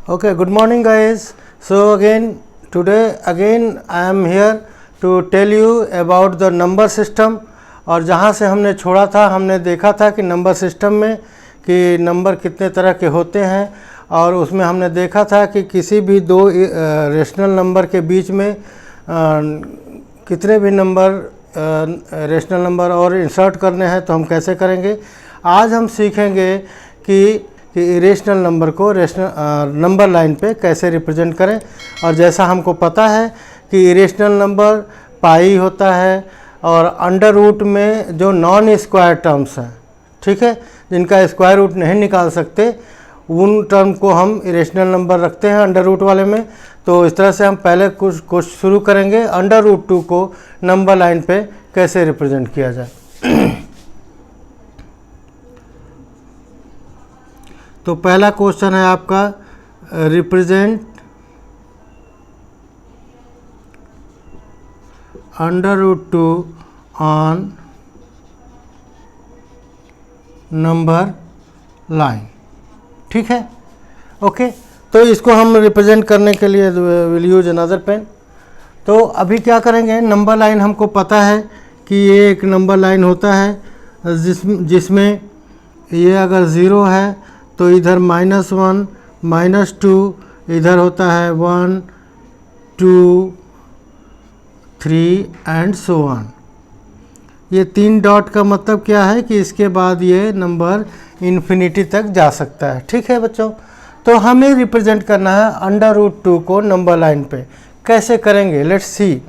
Okay, good morning guys. So today I am here to tell you about the number system. और जहाँ से हमने छोड़ा था हमने देखा था कि नंबर सिस्टम में कि नंबर कितने तरह के होते हैं, और उसमें हमने देखा था कि किसी भी दो रेशनल नंबर के बीच में कितने भी नंबर रेशनल नंबर और इंसर्ट करने हैं तो हम कैसे करेंगे। आज हम सीखेंगे कि इरेशनल नंबर को रेशनल नंबर लाइन पे कैसे रिप्रेजेंट करें। और जैसा हमको पता है कि इरेशनल नंबर पाई होता है और अंडर रूट में जो नॉन स्क्वायर टर्म्स हैं, ठीक है, जिनका स्क्वायर रूट नहीं निकाल सकते, उन टर्म को हम इरेशनल नंबर रखते हैं अंडर रूट वाले में। तो इस तरह से हम पहले कुछ शुरू करेंगे अंडर रूट 2 को नंबर लाइन पे कैसे रिप्रेजेंट किया जाए। तो पहला क्वेश्चन है आपका represent under root 2 on number line, ठीक है। ओके, तो इसको हम रिप्रेजेंट करने के लिए विल यूज अनदर पेन। तो अभी क्या करेंगे, नंबर लाइन हमको पता है कि ये एक नंबर लाइन होता है जिसमें ये अगर 0 है तो इधर -1 -2, इधर होता है 1 2 3 एंड सो ऑन। ये 3 डॉट का मतलब क्या है कि इसके बाद ये नंबर इन्फिनिटी तक जा सकता है, ठीक है बच्चों। तो हमें रिप्रेजेंट करना है अंडर रूट 2 को नंबर लाइन पे। कैसे करेंगे, लेट्स सी।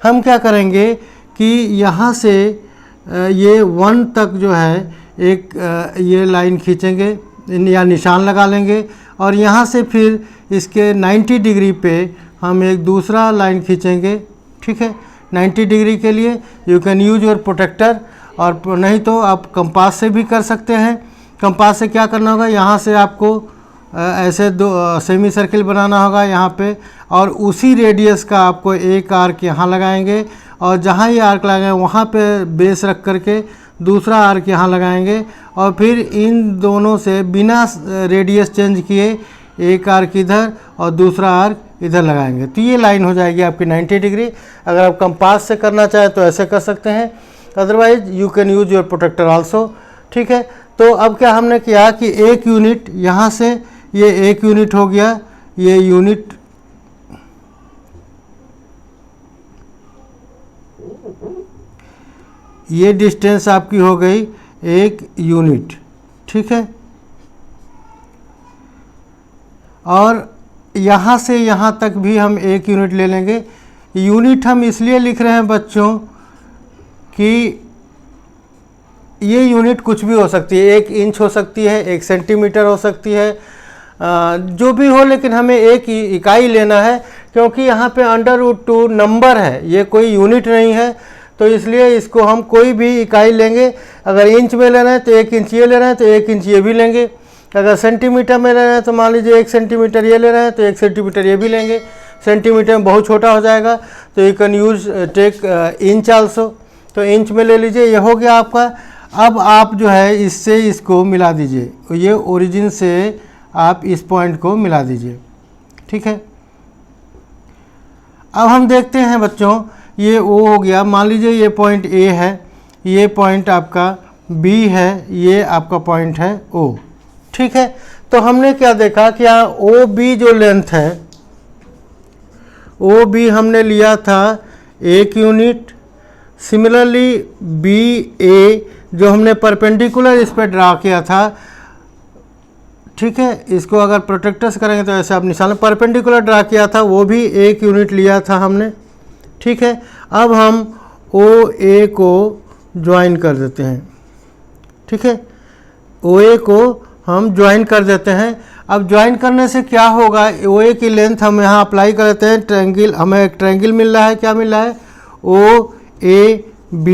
हम क्या करेंगे कि यहाँ से ये 1 तक जो है एक ये लाइन खींचेंगे या निशान लगा लेंगे, और यहाँ से फिर इसके 90 डिग्री पे हम एक दूसरा लाइन खींचेंगे, ठीक है। 90 डिग्री के लिए you can use your protractor, और नहीं तो आप कंपास से भी कर सकते हैं। कंपास से क्या करना होगा, यहाँ से आपको ऐसे दो सेमी सर्किल बनाना होगा यहाँ पे, और उसी रेडियस का आपको एक आर्क यहाँ लगाएंगे, और जहाँ ये आर्क लगाएंगे वहाँ पे बेस रख करके दूसरा आर्क यहाँ लगाएंगे, और फिर इन दोनों से बिना रेडियस चेंज किए एक आर्क इधर और दूसरा आर्क इधर लगाएंगे। तो ये लाइन हो जाएगी आपकी 90 डिग्री। अगर आप कंपास से करना चाहें तो ऐसे कर सकते हैं, otherwise you can use your protractor also, ठीक है। तो अब क्या हमने किया कि एक यूनिट यहाँ से ये एक यूनिट हो गया, ये यूनिट ये डिस्टेंस आपकी हो गई 1 यूनिट, ठीक है। और यहाँ से यहाँ तक भी हम 1 यूनिट ले लेंगे। यूनिट हम इसलिए लिख रहे हैं बच्चों कि ये यूनिट कुछ भी हो सकती है, 1 इंच हो सकती है, 1 सेंटीमीटर हो सकती है, जो भी हो, लेकिन हमें एक इकाई लेना है, क्योंकि यहाँ पे अंडर रूट 2 नंबर है, ये कोई यूनिट नहीं है। तो इसलिए इसको हम कोई भी इकाई लेंगे। अगर इंच में ले रहे हैं तो 1 इंच ये ले रहे हैं तो 1 इंच ये भी लेंगे। अगर सेंटीमीटर में ले रहे हैं तो मान लीजिए 1 सेंटीमीटर ये ले रहे हैं तो 1 सेंटीमीटर ये भी लेंगे। सेंटीमीटर में बहुत छोटा हो जाएगा तो you can use take inch also. तो इंच में ले लीजिए, ये हो गया आपका। अब आप जो है इससे इसको मिला दीजिए, ये ओरिजिन से आप इस पॉइंट को मिला दीजिए, ठीक है। अब हम देखते हैं बच्चों, ये O हो गया, मान लीजिए ये पॉइंट A है, ये पॉइंट आपका B है, ये आपका पॉइंट है O, ठीक है। तो हमने क्या देखा कि यहाँ OB जो लेंथ है, OB हमने लिया था 1 यूनिट। सिमिलरली BA जो हमने परपेंडिकुलर इस पर ड्रा किया था, ठीक है, इसको अगर प्रोटेक्टर्स करेंगे तो ऐसे आप निशान परपेंडिकुलर ड्रा किया था, वो भी 1 यूनिट लिया था हमने, ठीक है। अब हम OA को ज्वाइन कर देते हैं, ठीक है, OA को हम ज्वाइन कर देते हैं। अब ज्वाइन करने से क्या होगा, OA की लेंथ हम यहाँ अप्लाई कर देते हैं, ट्रायंगल, हमें एक ट्रायंगल मिल रहा है, क्या मिल रहा है, OAB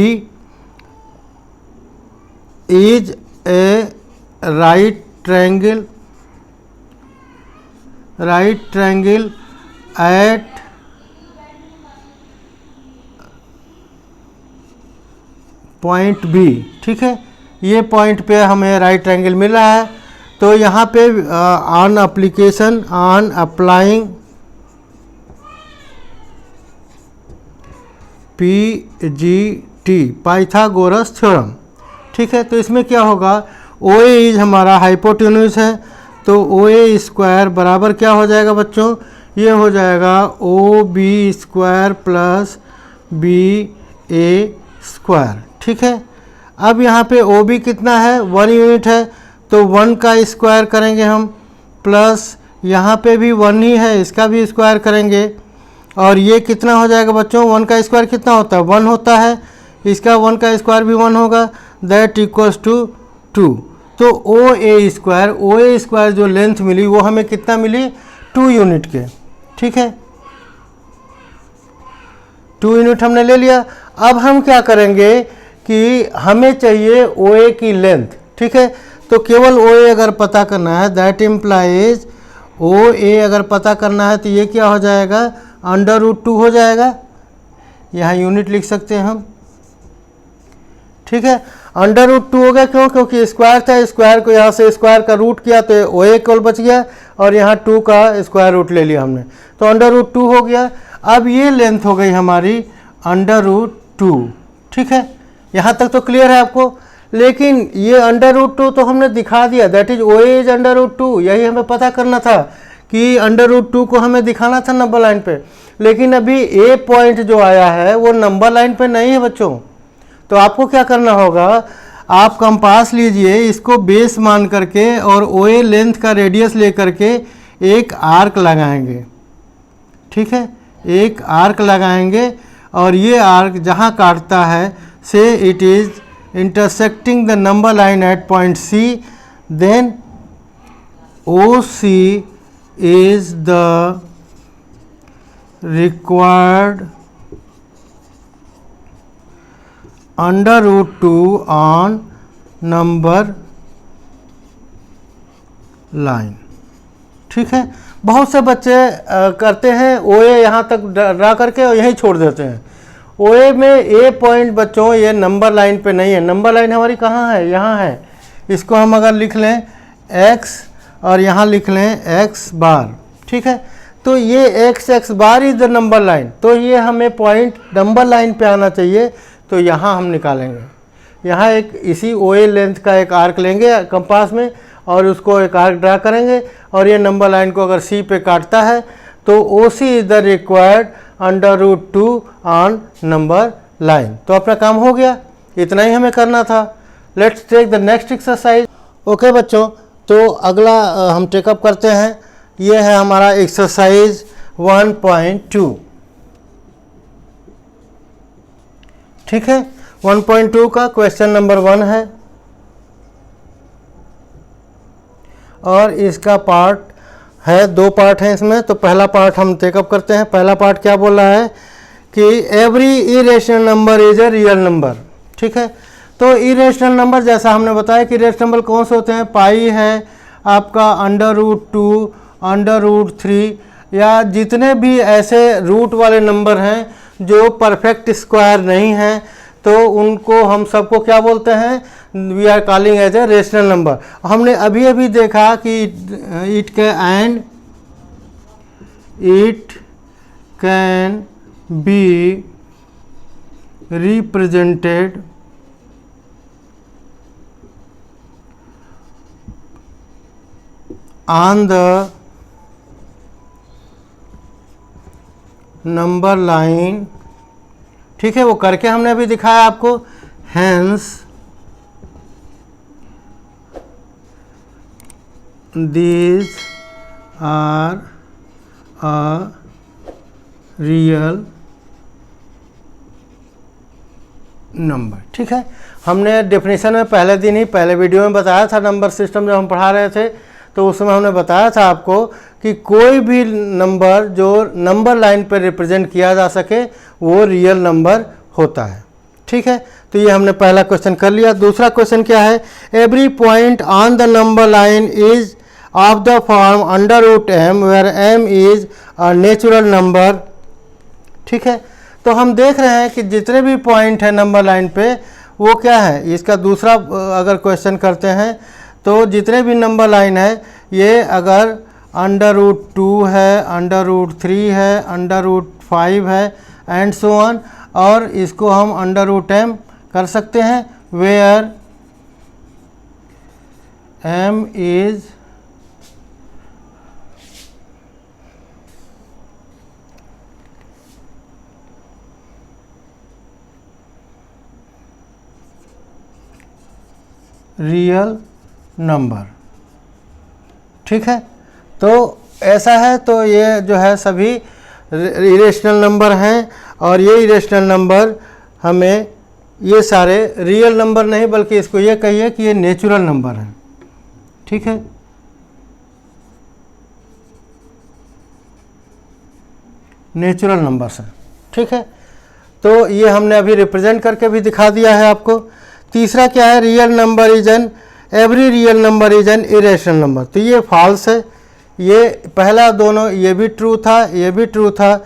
is a right triangle at point B, ठीक है। ये पॉइंट पे हमें राइट ट्रायंगल मिल रहा है, तो यहाँ पे on application, on applying PGT Pythagoras theorem, ठीक है। तो इसमें क्या होगा, OA इज हमारा हाइपोटेन्यूज है, तो OA स्क्वायर बराबर क्या हो जाएगा बच्चों, ये हो जाएगा OB square plus BA square, ठीक है। अब यहाँ पे OB कितना है, 1 यूनिट है, तो 1 का स्क्वायर करेंगे हम, प्लस यहाँ पे भी 1 ही है, इसका भी स्क्वायर करेंगे, और ये कितना हो जाएगा बच्चों, 1 का स्क्वायर कितना होता है, 1 होता है, इसका 1 का स्क्वायर भी 1 होगा, दैट इक्वल्स टू 2। तो OA स्क्वायर जो लेंथ मिली वो हमें कितना मिली, 2 यूनिट के, ठीक है। 2 यूनिट हमने ले लिया। अब हम क्या करेंगे कि हमें चाहिए OA की लेंथ, ठीक है। तो केवल OA अगर पता करना है, दैट इम्प्लाइज OA अगर पता करना है तो ये क्या हो जाएगा, √2 हो जाएगा, यहाँ यूनिट लिख सकते हैं हम, ठीक है। √2 हो गया, क्यों, क्योंकि स्क्वायर था, स्क्वायर को यहाँ से स्क्वायर का रूट किया तो OA केवल बच गया, और यहाँ 2 का स्क्वायर रूट ले लिया हमने, तो √2 हो गया। अब ये लेंथ हो गई हमारी √2, ठीक है। यहाँ तक तो क्लियर है आपको। लेकिन ये √2 तो हमने दिखा दिया, दैट इज OA इज √2, यही हमें पता करना था कि √2 को हमें दिखाना था नंबर लाइन पे। लेकिन अभी A पॉइंट जो आया है वो नंबर लाइन पे नहीं है बच्चों, तो आपको क्या करना होगा, आप कंपास लीजिए, इसको बेस मान करके और OA लेंथ का रेडियस ले करके एक आर्क लगाएंगे, ठीक है, एक आर्क लगाएंगे, और ये आर्क जहाँ काटता है से it is intersecting the number line at point C, then OC is the required √2 on number line, ठीक है। बहुत से बच्चे करते हैं OA यहाँ तक ड्रा करके और यहीं छोड़ देते हैं। OA में A पॉइंट बच्चों ये नंबर लाइन पे नहीं है, नंबर लाइन हमारी कहाँ है, यहाँ है। इसको हम अगर लिख लें x और यहाँ लिख लें x बार, ठीक है। तो ये x bar is the number line, तो ये हमें पॉइंट नंबर लाइन पे आना चाहिए, तो यहाँ हम निकालेंगे। यहाँ एक इसी OA लेंथ का एक आर्क लेंगे कंपास में और उसको एक आर्क ड्रा करेंगे, और ये नंबर लाइन को अगर C पे काटता है तो OC is the required √2 on number line. तो अपना काम हो गया, इतना ही हमें करना था। Let's take the next exercise. Okay बच्चों, तो अगला हम टेकअप करते हैं, ये है हमारा एक्सरसाइज 1.2, ठीक है। 1.2 का क्वेश्चन नंबर 1 है, और इसका पार्ट है, 2 पार्ट हैं इसमें। तो पहला पार्ट हम टेकअप करते हैं। पहला पार्ट क्या बोल रहा है कि every irrational number is a real number, ठीक है। तो इरेशनल नंबर जैसा हमने बताया कि इरेशनल नंबर कौन से होते हैं, पाई है आपका, √2, √3, या जितने भी ऐसे रूट वाले नंबर हैं जो परफेक्ट स्क्वायर नहीं हैं, तो उनको हम सबको क्या बोलते हैं, we are calling as a rational number. हमने अभी अभी देखा कि it can be represented on the number line, ठीक है। वो करके हमने अभी दिखाया आपको। Hence these are a real number, ठीक है। हमने डेफिनेशन में पहले दिन ही पहले वीडियो में बताया था, नंबर सिस्टम जब हम पढ़ा रहे थे तो उस समय हमने बताया था आपको कि कोई भी नंबर जो नंबर लाइन पर रिप्रेजेंट किया जा सके वो रियल नंबर होता है, ठीक है। तो ये हमने पहला क्वेश्चन कर लिया। दूसरा क्वेश्चन क्या है, every point on the number line is of the form √m where m is a natural number, ठीक है। तो हम देख रहे हैं कि जितने भी पॉइंट हैं नंबर लाइन पे वो क्या है। इसका दूसरा अगर क्वेश्चन करते हैं तो जितने भी नंबर लाइन है ये अगर √2 है, √3 है, √5 है एंड सो ऑन, और इसको हम √m कर सकते हैं, where m is real number. ठीक है, तो ऐसा है, तो ये जो है सभी इरेशनल नंबर हैं, और ये इरेशनल नंबर हमें, ये सारे रियल नंबर नहीं बल्कि इसको ये कहिए कि ये नेचुरल नंबर हैं। ठीक है, नेचुरल नंबर्स हैं। ठीक है, तो ये हमने अभी रिप्रेजेंट करके भी दिखा दिया है आपको। तीसरा क्या है, real number is an, every real number is an irrational number. तो ये फॉल्स है, ये पहला दोनों, ये भी ट्रू था, ये भी ट्रू था।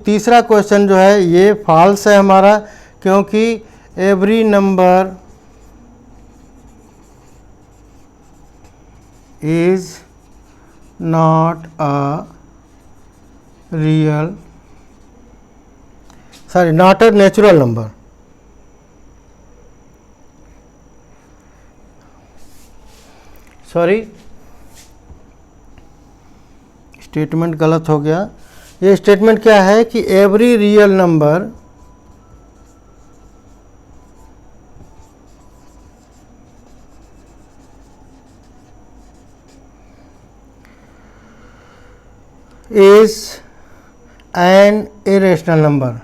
तीसरा क्वेश्चन जो है ये फॉल्स है हमारा, क्योंकि every number is not a real, sorry, not a natural number. Sorry, statement गलत हो गया। ये स्टेटमेंट क्या है कि every real number is an irrational number.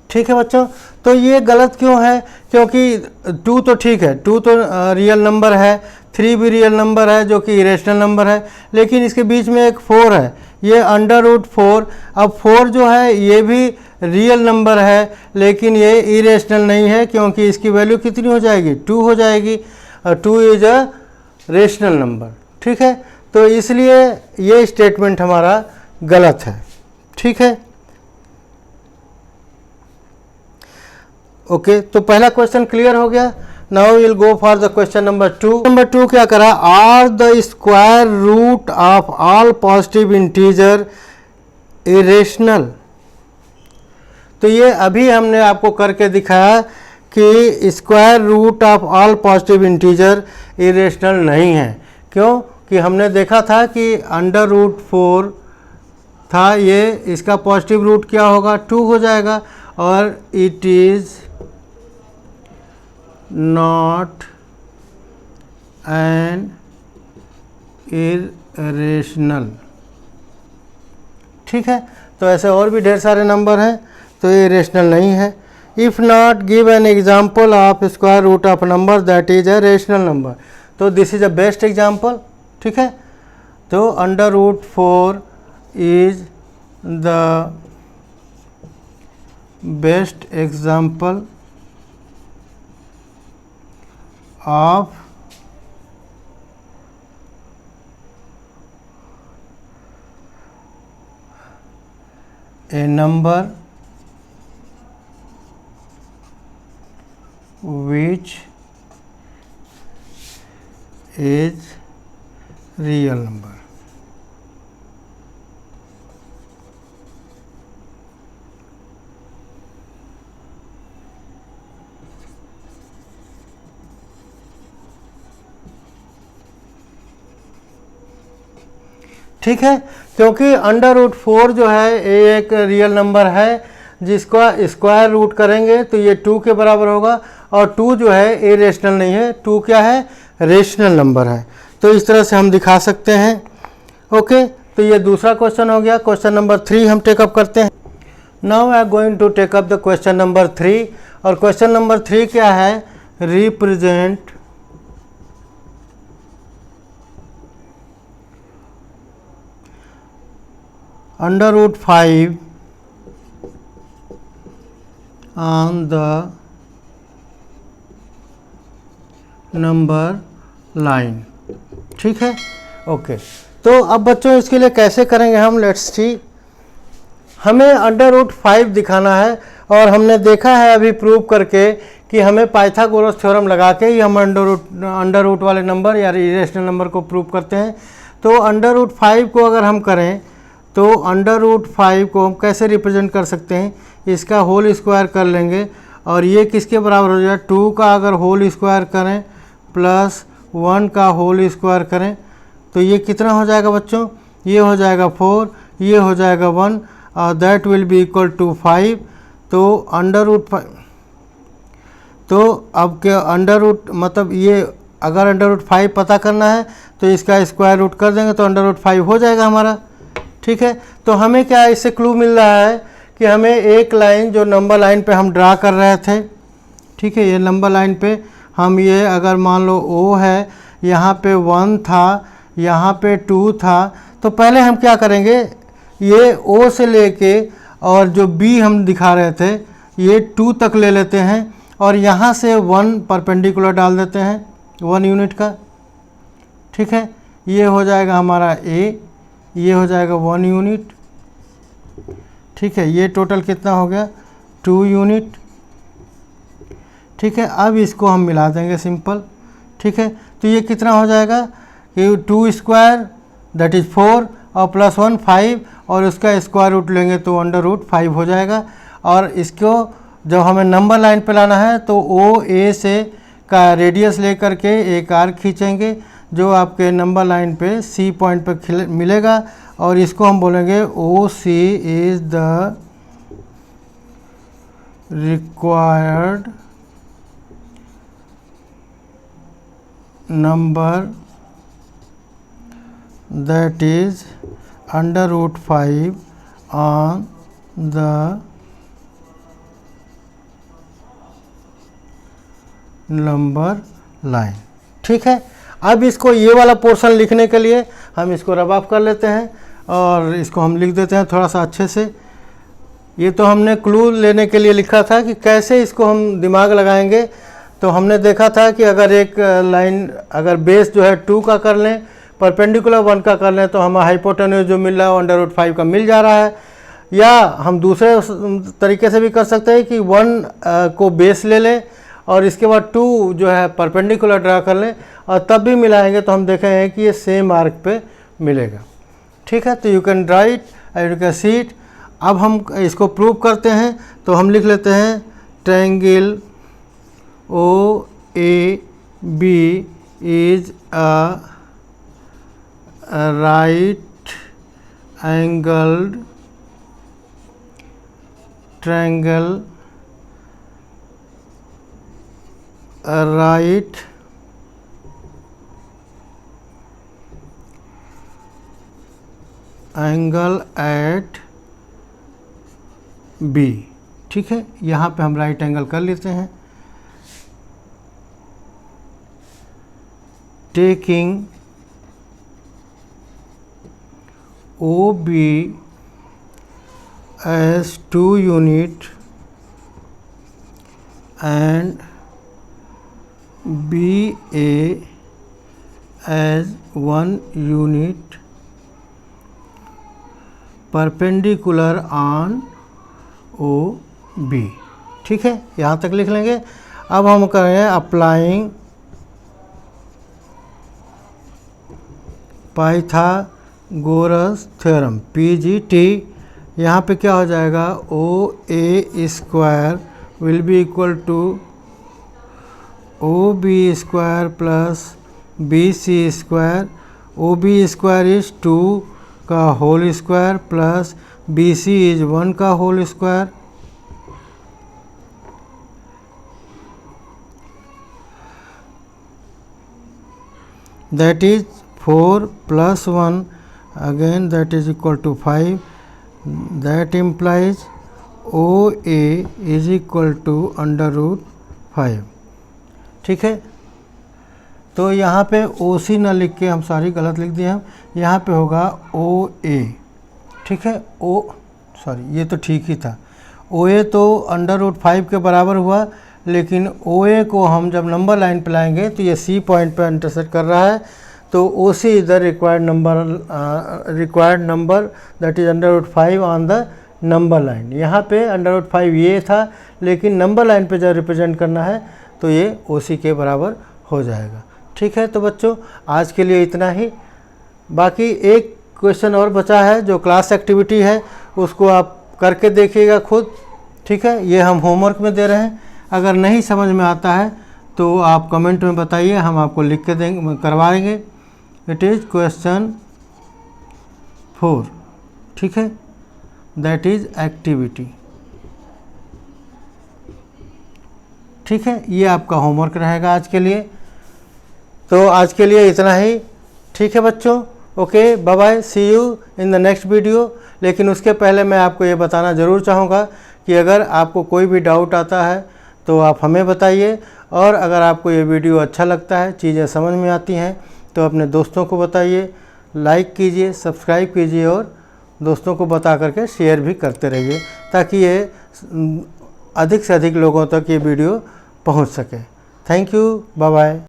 ठीक है बच्चों, तो ये गलत क्यों है, क्योंकि 2 तो ठीक है, 2 तो रियल नंबर है, 3 भी रियल नंबर है जो कि इरेशनल नंबर है, लेकिन इसके बीच में एक 4 है, ये √4। अब 4 जो है ये भी रियल नंबर है, लेकिन ये इरेशनल नहीं है, क्योंकि इसकी वैल्यू कितनी हो जाएगी, 2 हो जाएगी, और 2 इज अ रेशनल नंबर। ठीक है, तो इसलिए ये स्टेटमेंट हमारा गलत है। ठीक है, ओके, तो पहला क्वेश्चन क्लियर हो गया। Now will go for the question number 2। Number 2 क्या करा, are the square root of all positive integer irrational. तो ये अभी हमने आपको करके दिखाया कि square root of all positive integer irrational नहीं है। क्यों कि हमने देखा था कि √4 था, ये इसका पॉजिटिव रूट क्या होगा, 2 हो जाएगा, और it is not an irrational. ठीक है, तो ऐसे और भी ढेर सारे नंबर हैं, तो ये इरेशनल नहीं है। If not give an example of square root of number that is a rational number. तो this is a best example. ठीक है, तो √4 is the best example of a number which is real number। ठीक है, क्योंकि √4 जो है ये एक रियल नंबर है, जिसका स्क्वायर रूट करेंगे तो ये 2 के बराबर होगा, और 2 जो है इरेशनल नहीं है, 2 क्या है, रेशनल नंबर है। तो इस तरह से हम दिखा सकते हैं। ओके, तो ये दूसरा क्वेश्चन हो गया। क्वेश्चन नंबर 3 हम टेकअप करते हैं। Now I am going to take up the question number 3, और क्वेश्चन नंबर 3 क्या है, represent √5 on the number line। ठीक है, ओके, तो अब बच्चों इसके लिए कैसे करेंगे हम, लेट्स सी। हमें √5 दिखाना है और हमने देखा है अभी प्रूव करके कि हमें पाइथागोरस थ्योरम लगा के ही हम अंडर रूट वाले नंबर या इरेशनल नंबर को प्रूव करते हैं। तो √5 को अगर हम करें तो √5 को हम कैसे रिप्रेजेंट कर सकते हैं, इसका होल स्क्वायर कर लेंगे और ये किसके बराबर हो जाए, 2 का अगर होल स्क्वायर करें प्लस 1 का होल स्क्वायर करें तो ये कितना हो जाएगा बच्चों, ये हो जाएगा 4, ये हो जाएगा 1 और that will be equal to 5। तो √5, तो अब क्या मतलब ये अगर √5 पता करना है तो इसका स्क्वायर रूट कर देंगे तो √5 हो जाएगा हमारा। ठीक है, तो हमें क्या इससे क्लू मिल रहा है कि हमें एक लाइन जो नंबर लाइन पे हम ड्रा कर रहे थे, ठीक है, ये नंबर लाइन पे हम ये अगर मान लो O है, यहाँ पे 1 था, यहाँ पे 2 था, तो पहले हम क्या करेंगे, ये O से लेके और जो B हम दिखा रहे थे ये 2 तक ले लेते हैं और यहाँ से 1 परपेंडिकुलर डाल देते हैं 1 यूनिट का। ठीक है, ये हो जाएगा हमारा A, ये हो जाएगा 1 यूनिट। ठीक है, ये टोटल कितना हो गया, 2 यूनिट। ठीक है, अब इसको हम मिला देंगे सिंपल। ठीक है, तो ये कितना हो जाएगा कि 2 स्क्वायर दैट इज़ 4 और प्लस 1 5 और उसका स्क्वायर रूट लेंगे तो √5 हो जाएगा। और इसको जब हमें नंबर लाइन पे लाना है तो OA से का रेडियस लेकर के एक आर्क खींचेंगे जो आपके नंबर लाइन पे C पॉइंट पे मिलेगा और इसको हम बोलेंगे OC is the required number that is √5 on the number line. ठीक है, अब इसको ये वाला पोर्शन लिखने के लिए हम इसको रब ऑफ कर लेते हैं और इसको हम लिख देते हैं थोड़ा सा अच्छे से। ये तो हमने क्लू लेने के लिए लिखा था कि कैसे इसको हम दिमाग लगाएंगे। तो हमने देखा था कि अगर एक लाइन अगर बेस जो है 2 का कर लें, परपेंडिकुलर 1 का कर लें तो हमें हाइपोटेन्यूज जो मिल रहा है √5 का मिल जा रहा है। या हम दूसरे तरीके से भी कर सकते हैं कि 1 को बेस ले लें और इसके बाद 2 जो है परपेंडिकुलर ड्रा कर लें और तब भी मिलाएंगे तो हम देखेंगे कि ये सेम आर्क पे मिलेगा। ठीक है, तो you can write and you can see it. अब हम इसको प्रूव करते हैं तो हम लिख लेते हैं triangle OAB is a right angled triangle, right angle at B। ठीक है, यहाँ पे हम राइट एंगल कर लेते हैं। Taking OB as 2 unit and BA as 1 unit perpendicular on OB। ठीक है, यहाँ तक लिख लेंगे। अब हम करेंगे अप्लाइंग पाइथागोरस थ्योरम PGT। यहाँ पे क्या हो जाएगा, OA square will be equal to OB square plus BC square. OB square is 2 का whole square plus BC is 1 का whole square. That is 4 plus 1 again that is equal to 5. That implies OA is equal to √5। ठीक है, तो यहाँ पे OC ना लिख के हम सारी गलत लिख दिए हम, यहाँ पे होगा OA। ठीक है, सॉरी ये तो ठीक ही था, OA तो √5 के बराबर हुआ, लेकिन OA को हम जब नंबर लाइन पे लाएंगे तो ये C पॉइंट पे इंटरसेक्ट कर रहा है तो OC is the required number that is √5 on the number line. यहाँ पे √5 ये था, लेकिन नंबर लाइन पे जब रिप्रेजेंट करना है तो ये OC के बराबर हो जाएगा। ठीक है, तो बच्चों आज के लिए इतना ही। बाकी एक क्वेश्चन और बचा है जो क्लास एक्टिविटी है, उसको आप करके देखिएगा खुद। ठीक है, ये हम होमवर्क में दे रहे हैं। अगर नहीं समझ में आता है तो आप कमेंट में बताइए, हम आपको लिख के देंगे, करवाएंगे। It is question 4। ठीक है, दैट इज़ एक्टिविटी। ठीक है, ये आपका होमवर्क रहेगा आज के लिए। तो आज के लिए इतना ही। ठीक है बच्चों, okay, bye bye, see you in the next video. लेकिन उसके पहले मैं आपको ये बताना ज़रूर चाहूँगा कि अगर आपको कोई भी डाउट आता है तो आप हमें बताइए, और अगर आपको ये वीडियो अच्छा लगता है, चीज़ें समझ में आती हैं, तो अपने दोस्तों को बताइए, लाइक कीजिए, सब्सक्राइब कीजिए और दोस्तों को बता करके शेयर भी करते रहिए, ताकि ये अधिक से अधिक लोगों तक ये वीडियो पहुंच सके। Thank you, bye bye.